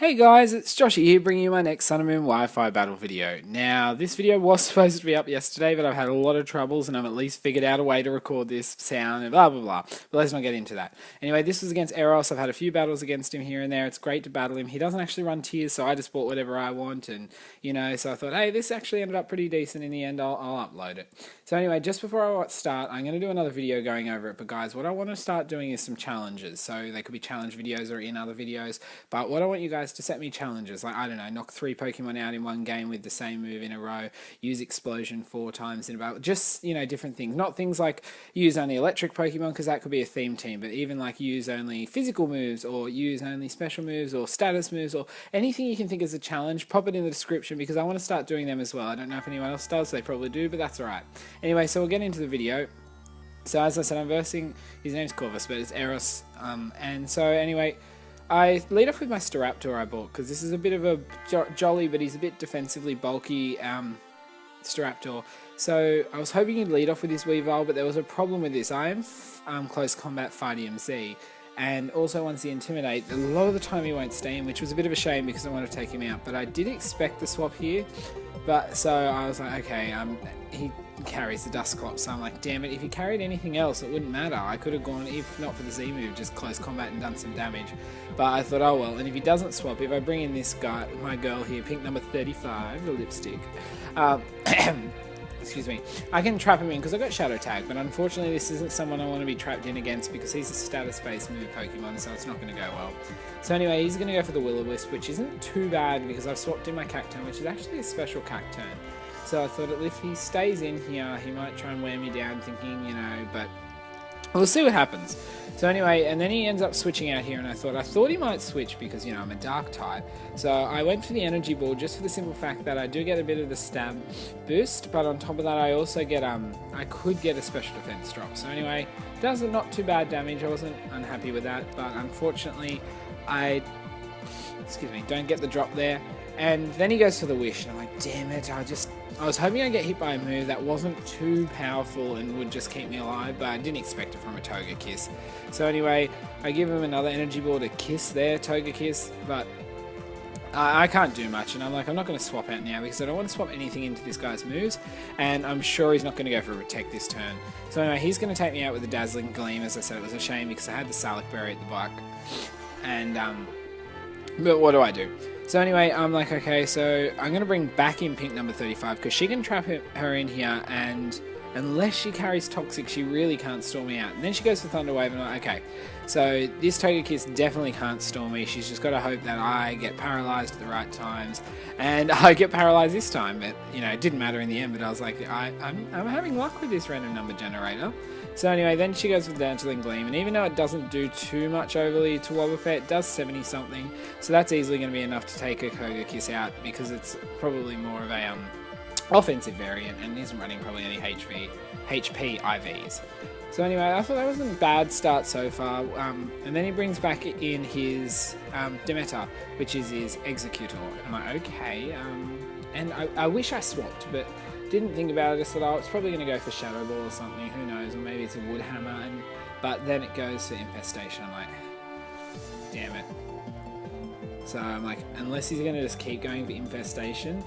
Hey guys, it's Joshy here bringing you my next Sun and Moon Wi-Fi battle video. Now, this video was supposed to be up yesterday, but I've had a lot of troubles and I've at least figured out a way to record this sound and blah blah blah. But let's not get into that. Anyway, this was against Eros. I've had a few battles against him here and there. It's great to battle him. He doesn't actually run tiers, so I just bought whatever I want and, so I thought, hey, this actually ended up pretty decent in the end. I'll upload it. So anyway, just before I start, I'm going to do another video going over it. But guys, what I want to start doing is some challenges. So they could be challenge videos or in other videos. But what I want you guys to set me challenges, like, I don't know, knock 3 Pokemon out in one game with the same move in a row, use Explosion 4 times in a battle, just, different things. Not things like use only electric Pokemon, because that could be a theme team, but even like use only physical moves, or use only special moves, or status moves, or anything you can think is a challenge, pop it in the description, because I want to start doing them as well. I don't know if anyone else does, they probably do, but that's alright. Anyway, so we'll get into the video. So as I said, I'm versing, his name's Corvus, but it's Eros, and so anyway, I lead off with my Staraptor I bought, because this is a bit of a jolly, but he's a bit defensively bulky Staraptor. So I was hoping he'd lead off with his Weavile, but there was a problem with this. I am close combat fighting MC, and also once he Intimidate, a lot of the time he won't stay in, which was a bit of a shame because I want to take him out. But I did expect the swap here, but so I was like, okay, he carries the Dusclops, so I'm like, damn it, if he carried anything else, it wouldn't matter. I could have gone, if not for the Z move, just close combat and done some damage. But I thought, oh well, and if he doesn't swap, if I bring in this guy, my girl here, pink number 35, the lipstick, excuse me, I can trap him in because I got Shadow Tag, but unfortunately this isn't someone I want to be trapped in against because he's a status-based move Pokemon, so it's not going to go well. So anyway, he's going to go for the Will-O-Wisp, which isn't too bad because I've swapped in my Cacturne, which is actually a special Cacturne. So I thought if he stays in here, he might try and wear me down thinking, but we'll see what happens. So anyway, and then he ends up switching out here, and I thought he might switch because, I'm a Dark type. So I went for the Energy Ball just for the simple fact that I do get a bit of the stab boost, but on top of that I also get, I could get a special defense drop. So anyway, does not too bad damage. I wasn't unhappy with that, but unfortunately I, don't get the drop there. And then he goes for the Wish, and I'm like, damn it, I was hoping I'd get hit by a move that wasn't too powerful and would just keep me alive, but I didn't expect it from a Togekiss. So anyway, I give him another Energy Ball to kiss there, Togekiss, but I can't do much, and I'm like, I'm not going to swap out now because I don't want to swap anything into this guy's moves, and I'm sure he's not going to go for a Protect this turn. So anyway, he's going to take me out with the Dazzling Gleam. As I said, it was a shame because I had the Salic Berry at the back, and but what do? So anyway, I'm like, okay, so I'm going to bring back in pink number 35 because she can trap her in here, and unless she carries Toxic, she really can't storm me out. And then she goes for Thunder Wave, and I'm like, okay, so this Togekiss definitely can't storm me. She's just got to hope that I get paralyzed at the right times, and I get paralyzed this time. But, it didn't matter in the end, but I was like, I'm having luck with this random number generator. So anyway, then she goes with Dazzling Gleam, and even though it doesn't do too much overly to Wobbuffet, it does 70 something, so that's easily going to be enough to take a Togekiss out because it's probably more of a offensive variant and isn't running probably any HP IVs. So anyway, I thought that wasn't a bad start so far, and then he brings back in his Demeter, which is his Executor, and I'm like, okay, and I wish I swapped, but didn't think about it. I thought, it's probably going to go for Shadow Ball or something, who knows, or maybe it's a Wood Hammer, but then it goes for Infestation. I'm like, damn it. So I'm like, unless he's going to just keep going for Infestation,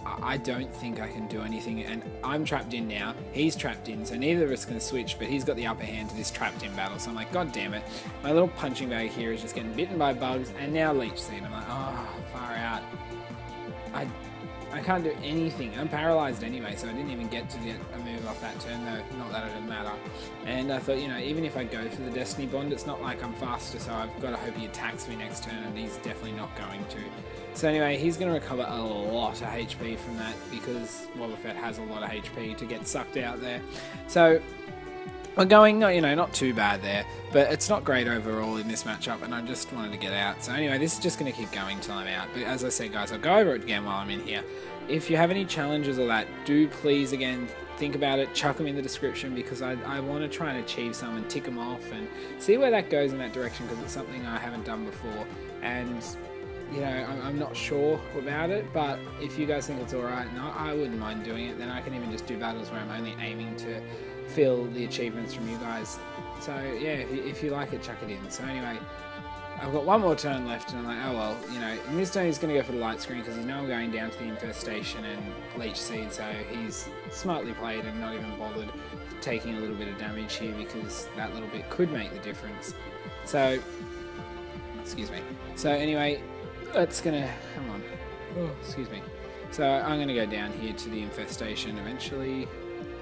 I don't think I can do anything, and I'm trapped in now, he's trapped in, so neither of us can switch, but he's got the upper hand to this trapped in battle, so I'm like, god damn it, my little punching bag here is just getting bitten by bugs, and now Leech Seed. I'm like, oh, far out. I can't do anything. I'm paralyzed anyway, so I didn't even get to get a move off that turn, though. Not that it would matter. And I thought, even if I go for the Destiny Bond, it's not like I'm faster, so I've got to hope he attacks me next turn, and he's definitely not going to. So anyway, he's going to recover a lot of HP from that, because Wobbuffet has a lot of HP to get sucked out there. So we're going, not too bad there, but it's not great overall in this matchup, and I just wanted to get out. So anyway, this is just going to keep going till I'm out. But as I said, guys, I'll go over it again while I'm in here. If you have any challenges or that, do please, again, think about it, chuck them in the description, because I want to try and achieve some and tick them off and see where that goes in that direction, because it's something I haven't done before, and I'm not sure about it, but if you guys think it's alright, and I wouldn't mind doing it, then I can even just do battles where I'm only aiming to fill the achievements from you guys. So yeah, if you like it, chuck it in. So anyway, I've got one more turn left, and I'm like, oh well, you know, in this turn he's going to go for the light screen because he's now going down to the Infestation and Leech Seed, so he's smartly played and not even bothered taking a little bit of damage here because that little bit could make the difference. So, excuse me. So anyway, that's going to, come on, oh, excuse me. So I'm going to go down here to the Infestation eventually,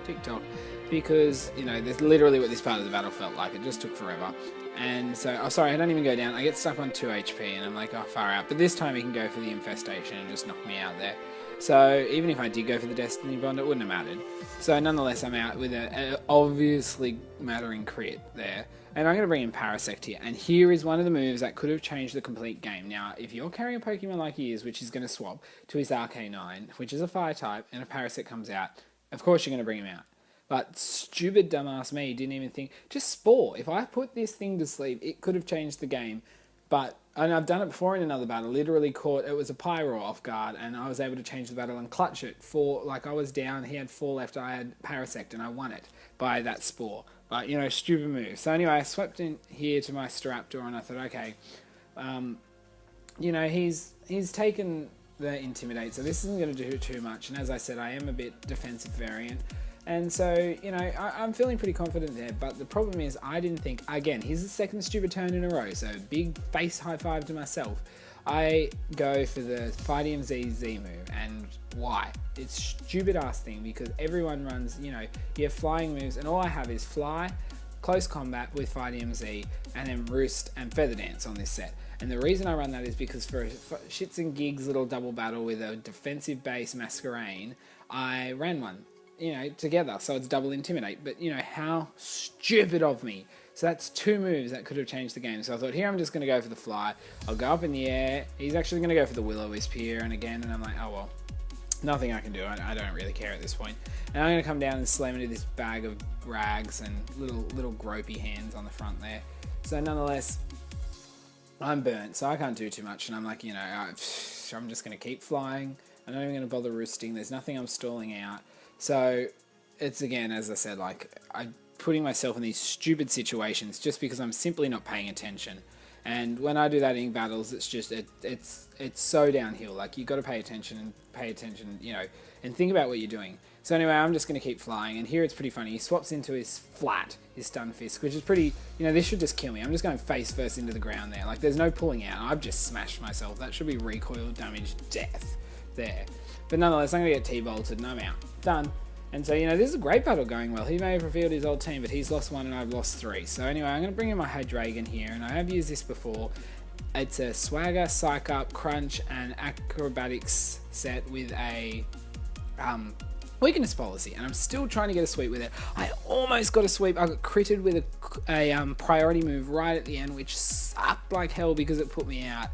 TikTok, because, you know, that's literally what this part of the battle felt like. It just took forever. And so, oh sorry, I don't even go down. I get stuck on 2 HP and I'm like, oh, far out. But this time he can go for the Infestation and just knock me out there. So even if I did go for the Destiny Bond, it wouldn't have mattered. So nonetheless, I'm out with a obviously mattering crit there. And I'm going to bring in Parasect here. And here is one of the moves that could have changed the complete game. Now, if you're carrying a Pokemon like he is, which is going to swap to his Arcanine, which is a Fire type, and a Parasect comes out, of course you're going to bring him out. But stupid dumbass me didn't even think, just Spore. If I put this thing to sleep, it could have changed the game. But, and I've done it before in another battle, literally caught, it was a Pyro off guard, and I was able to change the battle and clutch it for, like I was down, he had 4 left, I had Parasect, and I won it by that Spore. But, you know, stupid move. So anyway, I swept in here to my Staraptor, and I thought, okay, you know, he's taken the Intimidate, so this isn't going to do too much, and as I said, I am a bit defensive variant. And so, you know, I'm feeling pretty confident there, but the problem is I didn't think, again, here's the second stupid turn in a row, so big face high five to myself. I go for the Fighting Z move, and why? It's stupid ass thing, because everyone runs, you know, you have flying moves, and all I have is Fly, Close Combat with Fighting Z, and then Roost and Feather Dance on this set. And the reason I run that is because for shits and gigs little double battle with a defensive base Masquerain, I ran one. You know, together, so it's double Intimidate, but you know, how stupid of me. So that's 2 moves that could have changed the game. So I thought, here I'm just going to go for the Fly, I'll go up in the air, he's actually going to go for the Will-O-Wisp here, and again, and I'm like, oh well, nothing I can do, I don't really care at this point. And I'm going to come down and slam into this bag of rags and little gropey hands on the front there. So nonetheless, I'm burnt, so I can't do too much, and I'm like, you know, I'm just going to keep flying, I'm not even going to bother roosting, there's nothing I'm stalling out. So it's, again, as I said, like, I'm putting myself in these stupid situations just because I'm simply not paying attention. And when I do that in battles, it's just, it's so downhill. Like, you got to pay attention, you know, and think about what you're doing. So anyway, I'm just going to keep flying. And here it's pretty funny. He swaps into his flat, his Stun Fist, which is pretty, you know, this should just kill me. I'm just going face first into the ground there. Like, there's no pulling out. I've just smashed myself. That should be recoil damage death there. But nonetheless, I'm going to get T-bolted and I'm out. Done. And so, you know, this is a great battle going well. He may have revealed his old team, but he's lost 1 and I've lost 3. So anyway, I'm going to bring in my Hydreigon here, and I have used this before. It's a Swagger, Psych Up, Crunch, and Acrobatics set with a Weakness Policy, and I'm still trying to get a sweep with it. I almost got a sweep. I got critted with a priority move right at the end, which sucked like hell because it put me out.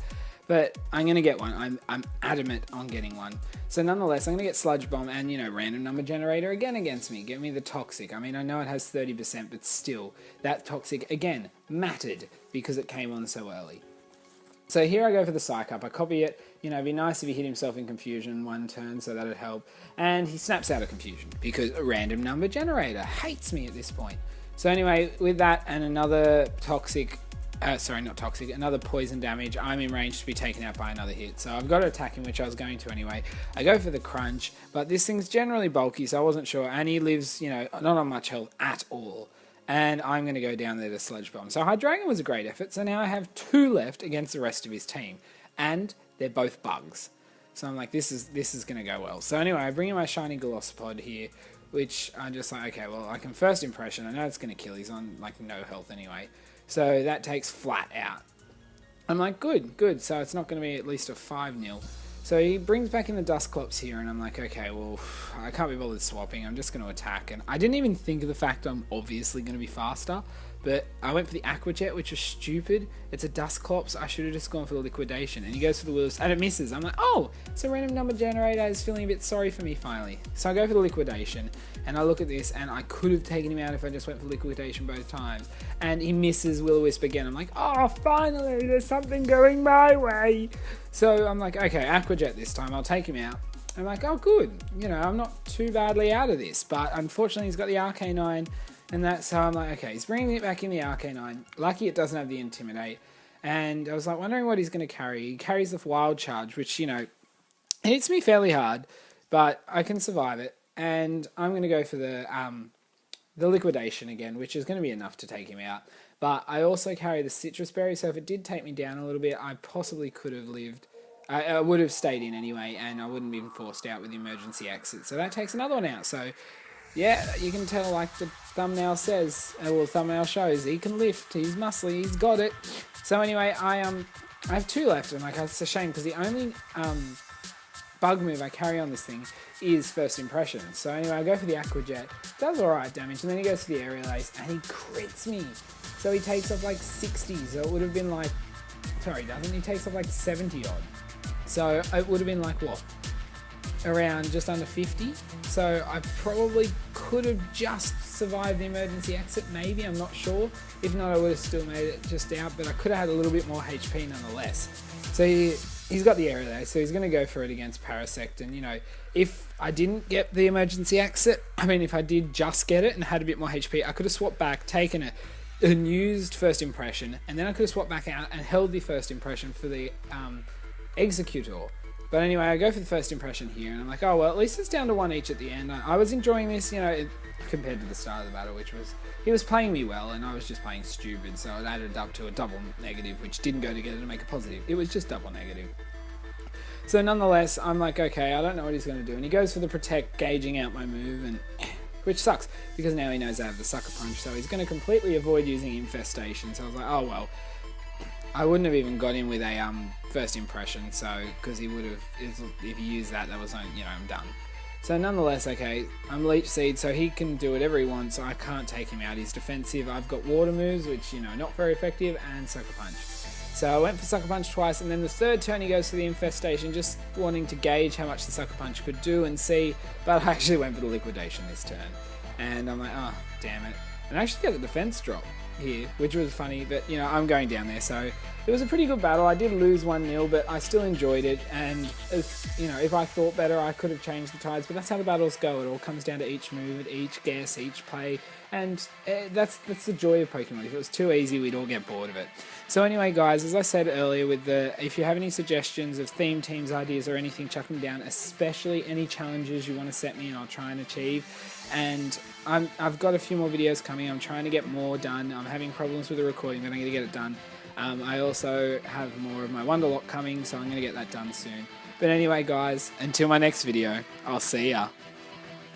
But I'm going to get one. I'm adamant on getting one. So nonetheless, I'm going to get Sludge Bomb and, you know, Random Number Generator again against me. Get me the Toxic. I mean, I know it has 30%, but still, that Toxic, again, mattered because it came on so early. So here I go for the Psych Up. I copy it. You know, it'd be nice if he hit himself in Confusion 1 turn, so that'd help. And he snaps out of Confusion because a Random Number Generator hates me at this point. So anyway, with that and another Toxic... another poison damage, I'm in range to be taken out by another hit. So I've got to attack him, which I was going to anyway. I go for the Crunch, but this thing's generally bulky, so I wasn't sure. And he lives, you know, not on much health at all. And I'm going to go down there to Sludge Bomb. So Hydreigon was a great effort. So now I have 2 left against the rest of his team. And they're both bugs. So I'm like, this is going to go well. So anyway, I bring in my shiny Golisopod here, which I'm just like, okay, well, I can first impression. I know it's going to kill. He's on, like, no health anyway. So that takes flat out. I'm like, good. So it's not going to be at least a 5-0. So he brings back in the Dusclops here, and I'm like, okay, well, I can't be bothered swapping. I'm just going to attack. And I didn't even think of the fact I'm obviously going to be faster. But I went for the Aqua Jet, which is stupid. It's a Dusclops. I should have just gone for the Liquidation. And he goes for the Willis, and it misses. I'm like, oh, it's a Random Number Generator. He's feeling a bit sorry for me finally. So I go for the Liquidation, and I look at this, and I could have taken him out if I just went for Liquidation both times. And he misses Will-O-Wisp again. I'm like, oh, finally, there's something going my way. So I'm like, okay, Aqua Jet this time. I'll take him out. I'm like, oh, good. You know, I'm not too badly out of this. But unfortunately, he's got the Arcanine. And that's how I'm like, okay, he's bringing it back in the Arcanine. Lucky it doesn't have the Intimidate. And I was like wondering what he's going to carry. He carries the Wild Charge, which, you know, hits me fairly hard, but I can survive it. And I'm going to go for the Liquidation again, which is going to be enough to take him out. But I also carry the Citrus Berry, so if it did take me down a little bit, I possibly could have lived. I would have stayed in anyway, and I wouldn't have been forced out with the emergency exit. So that takes another one out. So, yeah, you can tell, like the thumbnail says, well, the thumbnail shows, he can lift, he's muscly, he's got it. So anyway, I have 2 left, and like it's a shame because the only bug move I carry on this thing is First Impression. So anyway, I go for the Aqua Jet, does alright damage, and then he goes for the Aerial Ace, and he crits me. So he takes off like 60, so it would have been like, sorry, doesn't he takes off like 70 odd. So it would have been like, what, around just under 50. So I probably could have just survived the emergency exit, maybe, I'm not sure. If not, I would have still made it just out, but I could have had a little bit more HP nonetheless. So he's got the area there, so he's going to go for it against Parasect. And, you know, if I didn't get the emergency exit, I mean, if I did just get it and had a bit more HP, I could have swapped back, taken it, and used First Impression, and then I could have swapped back out and held the First Impression for the Executor. But anyway, I go for the First Impression here, and I'm like, oh, well, at least it's down to 1 each at the end. I was enjoying this, you know, compared to the start of the battle, which was, he was playing me well, and I was just playing stupid, so it added up to a double negative, which didn't go together to make a positive. It was just double negative. So nonetheless, I'm like, okay, I don't know what he's going to do. And he goes for the Protect, gauging out my move, and which sucks, because now he knows I have the Sucker Punch, so he's going to completely avoid using Infestation. So I was like, oh, well, I wouldn't have even got him with a First Impression, so, because he would have, if he used that, that was, you know, I'm done. So nonetheless, okay, I'm Leech Seed, so he can do whatever he wants, so I can't take him out. He's defensive. I've got Water moves, which, you know, not very effective, and Sucker Punch. So I went for Sucker Punch twice, and then the third turn he goes for the Infestation, just wanting to gauge how much the Sucker Punch could do and see, but I actually went for the Liquidation this turn. And I'm like, oh, damn it. And I actually got the defense drop here, which was funny, but, you know, I'm going down there, so it was a pretty good battle. I did lose 1-0, but I still enjoyed it, and, you know, if I thought better, I could have changed the tides, but that's how the battles go. It all comes down to each move, each guess, each play, and that's the joy of Pokemon. If it was too easy, we'd all get bored of it. So anyway, guys, as I said earlier, if you have any suggestions of theme teams, ideas, or anything, chuck them down, especially any challenges you want to set me and I'll try and achieve. And I've got a few more videos coming. I'm trying to get more done. I'm having problems with the recording, but I'm going to get it done. I also have more of my Wonderlock coming, so I'm going to get that done soon. But anyway, guys, until my next video, I'll see ya.